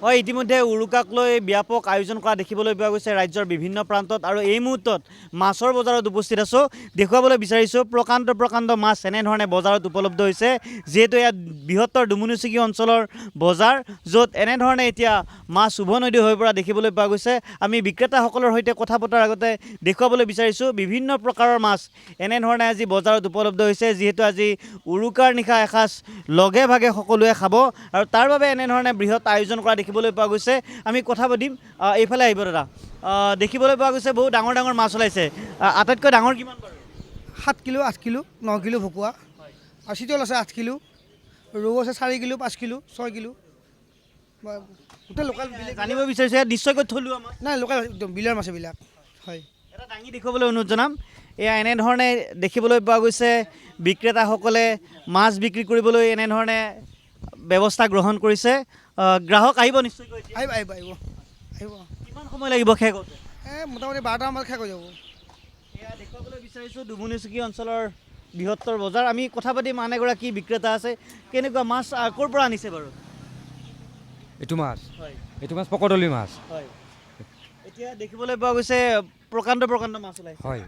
হয় ইতিমধ্যে উৰুকাক লৈ ব্যাপক আয়োজন কৰা দেখিবলৈ পোৱা গৈছে ৰাজ্যৰ বিভিন্ন প্ৰান্তত আৰু এই মুহূৰ্তত মাছৰ বজাৰত উপস্থিত আছোঁ দেখুৱাবলৈ বিচাৰিছোঁ প্ৰকাণ্ড মাছ এনেধৰণে বজাৰত উপলব্ধ হৈছে যিহেতু ইয়াত বৃহত্তৰ ডুমুনিচুকী অঞ্চলৰ বজাৰ য'ত এনেধৰণে এতিয়া মাছ উভনদী হৈ পৰা দেখিবলৈ পোৱা গৈছে আমি বিক্ৰেতাসকলৰ সৈতে কথা পতাৰ আগতে দেখুৱাবলৈ বিচাৰিছোঁ বিভিন্ন প্ৰকাৰৰ মাছ এনেধৰণে আজি বজাৰত উপলব্ধ হৈছে যিহেতু আজি উৰুকাৰ নিশা এসাঁজ লগে ভাগে সকলোৱে খাব আৰু তাৰ বাবে এনেধৰণে বৃহৎ আয়োজন কৰা দেখিবলৈ পোৱা গৈছে আমি কথা পাতিম এইফালে আহিব দাদা দেখিবলৈ পোৱা গৈছে বহুত ডাঙৰ ডাঙৰ মাছ ওলাইছে আটাইতকৈ ডাঙৰ কিমান বাৰু 7 কিলো 8 কিলো 9 কিলো ভকুৱা আৰু চিতল আছে 8 কিলো ৰৌ আছে 4 কিলো 5 কিলো 6 কিলো গোটেই লোকেল জানিব বিচাৰিছোঁ ইয়াত নিশ্চয়কৈ থলুৱা মাছ নাই লোকেল একদম বিলৰ মাছ এইবিলাক হয় এটা দাঙি দেখুৱাবলৈ অনুৰোধ জনাম এয়া এনেধৰণে দেখিবলৈ পোৱা গৈছে বিক্ৰেতাসকলে মাছ বিক্ৰী কৰিবলৈ এনেধৰণে ব্যৱস্থা গ্ৰহণ কৰিছে গ্ৰাহক আহিব নিশ্চয়কৈ আহিব আহিব আহিব আহিব কিমান সময় লাগিব শেষ হওঁতে মোটামুটি 12টা মান শেষ হৈ যাব এয়া দেখুৱাবলৈ বিচাৰিছোঁ ডুমুনিচুকী অঞ্চলৰ বৃহত্তৰ বজাৰ আমি কথা পাতিম আন এগৰাকী বিক্ৰেতা আছে কেনেকুৱা মাছ ক'ৰ পৰা আনিছে বাৰু এইটো মাছ হয় এইটো মাছ পকদলি মাছ হয় এতিয়া দেখিবলৈ পোৱা গৈছে প্ৰকাণ্ড মাছ ওলাইছে হয়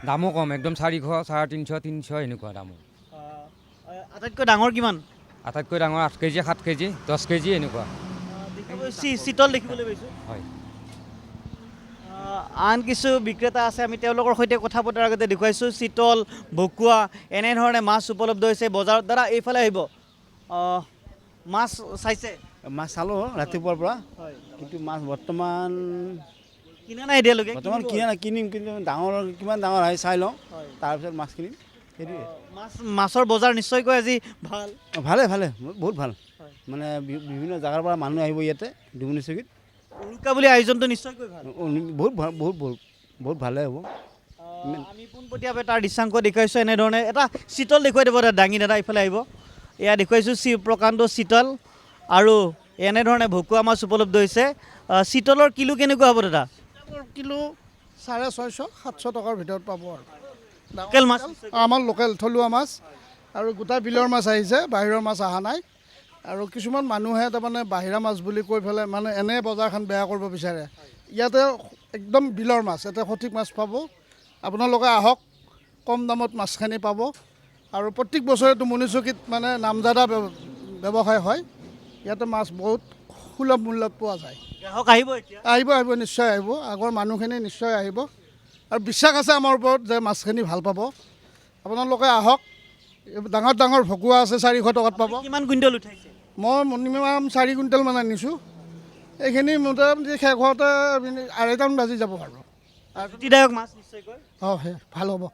দামো কম একদম 400 350 300 এনেকুৱা দামো আটাইতকৈ ডাঙৰ কিমান আটাইতকৈ ডাঙৰ 8 কেজি 7 কেজি 10 কেজি এনেকুৱা চিতল দেখিবলৈ পাইছোঁ হয় আন কিছু বিক্ৰেতা আছে আমি তেওঁলোকৰ সৈতে কথা পতাৰ আগতে দেখুৱাইছোঁ চিতল ভকুৱা এনেধৰণে মাছ উপলব্ধ হৈছে বজাৰত দাদা এইফালে আহিব মাছ চাইছে মাছ চালোঁ ৰাতিপুৱাৰ পৰা হয় কিন্তু মাছ বৰ্তমান কিনা নাই এতিয়ালৈকে কিনিম কিন্তু ডাঙৰ কিমান ডাঙৰ হয় চাই লওঁ হয় তাৰপিছত মাছ কিনিম সেইটোৱে মাছৰ বজাৰ নিশ্চয়কৈ আজি ভাল ভালে বহুত ভাল হয়। মানে বিভিন্ন জেগাৰ পৰা মানুহ আহিব ইয়াতে ডুমুনিচুকীত উৰুকা বুলি আয়োজনটো নিশ্চয়কৈ ভাল বহুত ভালে হ'ব আমি পোনপটীয়াকৈ তাৰ দৃশ্যাংক দেখুৱাইছোঁ এনেধৰণে এটা চিতল দেখুৱাই দিব দাঙি দাদা ইফালে আহিব এয়া দেখুৱাইছোঁ প্ৰকাণ্ড চিতল আৰু এনেধৰণে ভকুৱা মাছ উপলব্ধ হৈছে চিতলৰ কিলো কেনেকুৱা হ'ব দাদা কিলো 650 700 টকাৰ ভিতৰত পাব আৰু লোকেল মাছ আমাৰ লোকেল থলুৱা মাছ আৰু গোটাই বিলৰ মাছ আহিছে বাহিৰৰ মাছ অহা নাই আৰু কিছুমান মানুহে তাৰমানে বাহিৰা মাছ বুলি কৈ পেলাই মানে এনে বজাৰখন বেয়া কৰিব বিচাৰে ইয়াতে একদম বিলৰ মাছ ইয়াতে সঠিক মাছ পাব আপোনালোকে আহক কম দামত মাছখিনি পাব আৰু প্ৰত্যেক বছৰে ডুমুনিচুকীত মানে নামজাদা ব্যৱসায় হয় ইয়াতে মাছ বহুত সুলভ মূল্যত পোৱা যায় গ্ৰাহক আহিব এতিয়া আহিব নিশ্চয় আহিব আগৰ মানুহখিনি নিশ্চয় আহিব আৰু বিশ্বাস আছে আমাৰ ওপৰত যে মাছখিনি ভাল পাব আপোনালোকে আহক ডাঙৰ ভকুৱা আছে 400 টকাত পাব কিমান কুইণ্টেল উঠাইছে মই মিনিমাম 4 কুইণ্টেল মান আনিছোঁ এইখিনি মোটামুটি শেষ হওঁতে 2:30 বাজি যাব আৰু তৃপ্তিদায়ক মাছ নিশ্চয়কৈ হয় ভাল হ'ব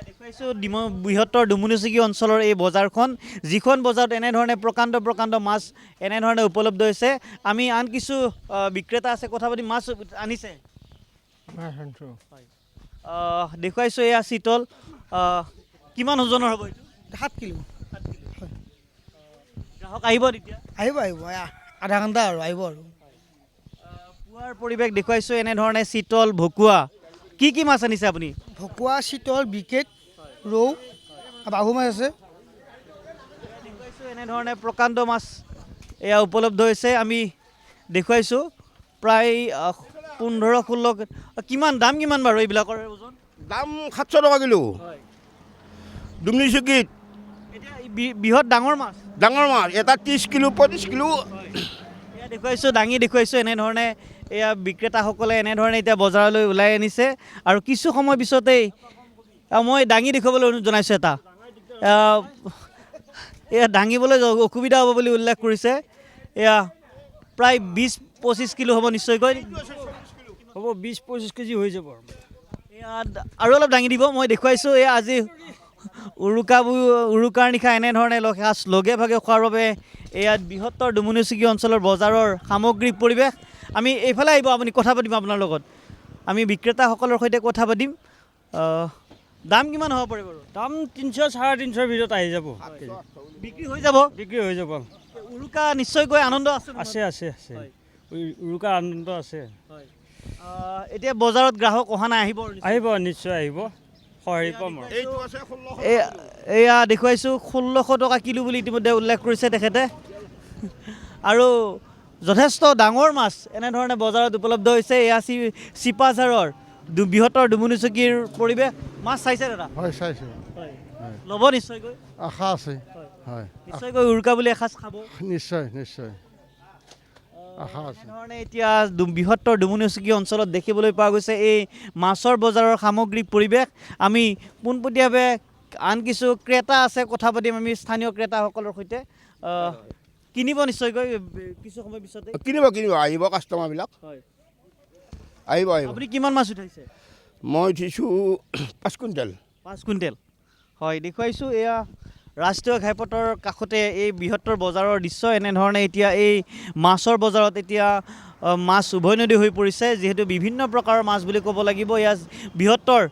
দেখুৱাইছোঁ বৃহত্তৰ ডুমুনিচুকী অঞ্চলৰ এই বজাৰখন যিখন বজাৰত এনেধৰণে প্ৰকাণ্ড মাছ এনেধৰণে উপলব্ধ হৈছে আমি আন কিছু বিক্ৰেতা আছে কথা পাতি মাছ আনিছে দেখুৱাইছোঁ এয়া চিতল কিমান ওজনৰ হ'ব এইটো 7 কিলো গ্ৰাহক আহিব তেতিয়া আহিব আধা ঘণ্টা আৰু আহিব আৰু পুৱাৰ পৰিৱেশ দেখুৱাইছোঁ এনেধৰণে চিতল ভকুৱা কি মাছ আনিছে আপুনি ভকুৱা চিতল বিকেট ৰৌ বাহু মাছ আছে দেখুৱাইছোঁ এনেধৰণে প্ৰকাণ্ড মাছ এয়া উপলব্ধ হৈছে আমি দেখুৱাইছোঁ প্ৰায় 15-16 কিমান দাম কিমান বাৰু এইবিলাকৰ ওজন দাম 700 টকা কিলো হয় ডুমুনিচুকীত এতিয়া বৃহৎ ডাঙৰ মাছ এটা 30 কিলো 35 কিলো এয়া দেখুৱাইছোঁ এনেধৰণে এয়া বিক্ৰেতাসকলে এনেধৰণে এতিয়া বজাৰলৈ ওলাই আনিছে আৰু কিছু সময় পিছতেই মই দাঙি দেখুৱাবলৈ অনুৰোধ জনাইছোঁ এটা এয়া দাঙিবলৈ অসুবিধা হ'ব বুলি উল্লেখ কৰিছে এয়া প্ৰায় 20-25 কিলো হ'ব নিশ্চয়কৈ হ'ব 20-25 কেজি হৈ যাব এয়া আৰু অলপ দাঙি দিব মই দেখুৱাইছোঁ এয়া আজি উৰুকাৰ নিশা এনেধৰণে সাঁজ লগে ভাগে খোৱাৰ বাবে এয়া বৃহত্তৰ ডুমুনিচুকী অঞ্চলৰ বজাৰৰ সামগ্ৰিক পৰিৱেশ আমি এইফালে আহিব আপুনি কথা পাতিম আপোনাৰ লগত আমি বিক্ৰেতাসকলৰ সৈতে কথা পাতিম দাম কিমান হ'ব পাৰে বাৰু দাম 300-350 ভিতৰত আহি যাব বিক্ৰী হৈ যাব উৰুকা নিশ্চয়কৈ আনন্দ আছে উৰুকাৰ আনন্দ আছে এতিয়া বজাৰত গ্ৰাহক অহা নাই আহিব নিশ্চয় আহিব সহাৰি পাম এয়া দেখুৱাইছোঁ 1600 টকা কিলো বুলি ইতিমধ্যে উল্লেখ কৰিছে তেখেতে আৰু যথেষ্ট ডাঙৰ মাছ এনেধৰণে বজাৰত উপলব্ধ হৈছে এয়া চিপাঝাৰৰ বৃহত্তৰ ডুমুনিচকীৰ পৰিৱেশ মাছ চাইছে দাদা হয় চাইছোঁ ল'ব নিশ্চয়কৈ আশা আছে হয় নিশ্চয়কৈ উৰুকা বুলি এসাঁজ খাব নিশ্চয় নিশ্চয় আশা আছে এনেধৰণে এতিয়া বৃহত্তৰ ডুমুনিচকী অঞ্চলত দেখিবলৈ পোৱা গৈছে এই মাছৰ বজাৰৰ সামগ্ৰিক পৰিৱেশ আমি পোনপটীয়াভাৱে আন কিছু ক্ৰেতা আছে কথা পাতিম আমি স্থানীয় ক্ৰেতাসকলৰ সৈতে কিনিব নিশ্চয়কৈ কিছু সময় পিছতে কিনিব আহিব কাষ্টমাৰবিলাক হয় আহিব আপুনি কিমান মাছ উঠাইছে মই উঠিছোঁ 5 কুইণ্টেল 5 কুইণ্টেল হয় দেখুৱাইছোঁ এয়া ৰাষ্ট্ৰীয় ঘাইপথৰ কাষতে এই বৃহত্তৰ বজাৰৰ দৃশ্য এনেধৰণে এতিয়া এই মাছৰ বজাৰত এতিয়া মাছ উভৈনদী হৈ পৰিছে যিহেতু বিভিন্ন প্ৰকাৰৰ মাছ বুলি ক'ব লাগিব এয়া বৃহত্তৰ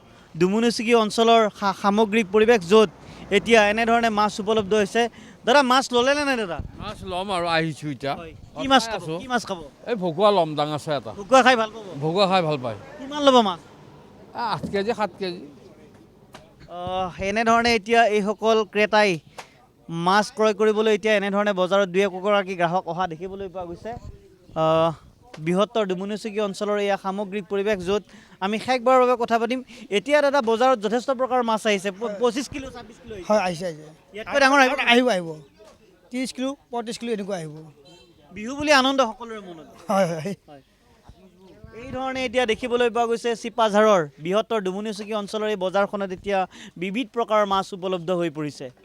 ডুমুনিচকী অঞ্চলৰ সামগ্ৰিক পৰিৱেশ য'ত এতিয়া এনেধৰণে মাছ উপলব্ধ হৈছে দাদা মাছ ল'লে নে নাই দাদা মাছ ল'ম আৰু আহিছোঁ এতিয়া কি মাছ খাব কি মাছ খাব এই ভকুৱা ল'ম ডাঙৰ চাই এটা ভকুৱা খাই ভাল পাব ভকুৱা খাই ভাল পায় কিমান ল'ব মাছ 8 কেজি 7 কেজি এনেধৰণে এতিয়া এইসকল ক্ৰেতাই মাছ ক্ৰয় কৰিবলৈ এতিয়া এনেধৰণে বজাৰত দুই একগৰাকী গ্ৰাহক অহা দেখিবলৈ পোৱা গৈছে বৃহত্তৰ ডুমুনিচকী অঞ্চলৰ এয়া সামগ্ৰিক পৰিৱেশ য'ত আমি শেষবাৰৰ বাবে কথা পাতিম এতিয়া দাদা বজাৰত যথেষ্ট প্ৰকাৰৰ মাছ আহিছে 25 কিলো 26 কিলো হয় আহিছে আহিছে ইয়াতকৈ ডাঙৰ আহিব আহিব আহিব 30 কিলো 35 কিলো এনেকুৱা আহিব বিহু বুলি আনন্দ সকলোৰে মনত হয় হয় এই ধৰণে এতিয়া দেখিবলৈ পোৱা গৈছে চিপাঝাৰৰ বৃহত্তৰ ডুমুনিচকী অঞ্চলৰ এই বজাৰখনত এতিয়া বিবিধ প্ৰকাৰৰ মাছ উপলব্ধ হৈ পৰিছে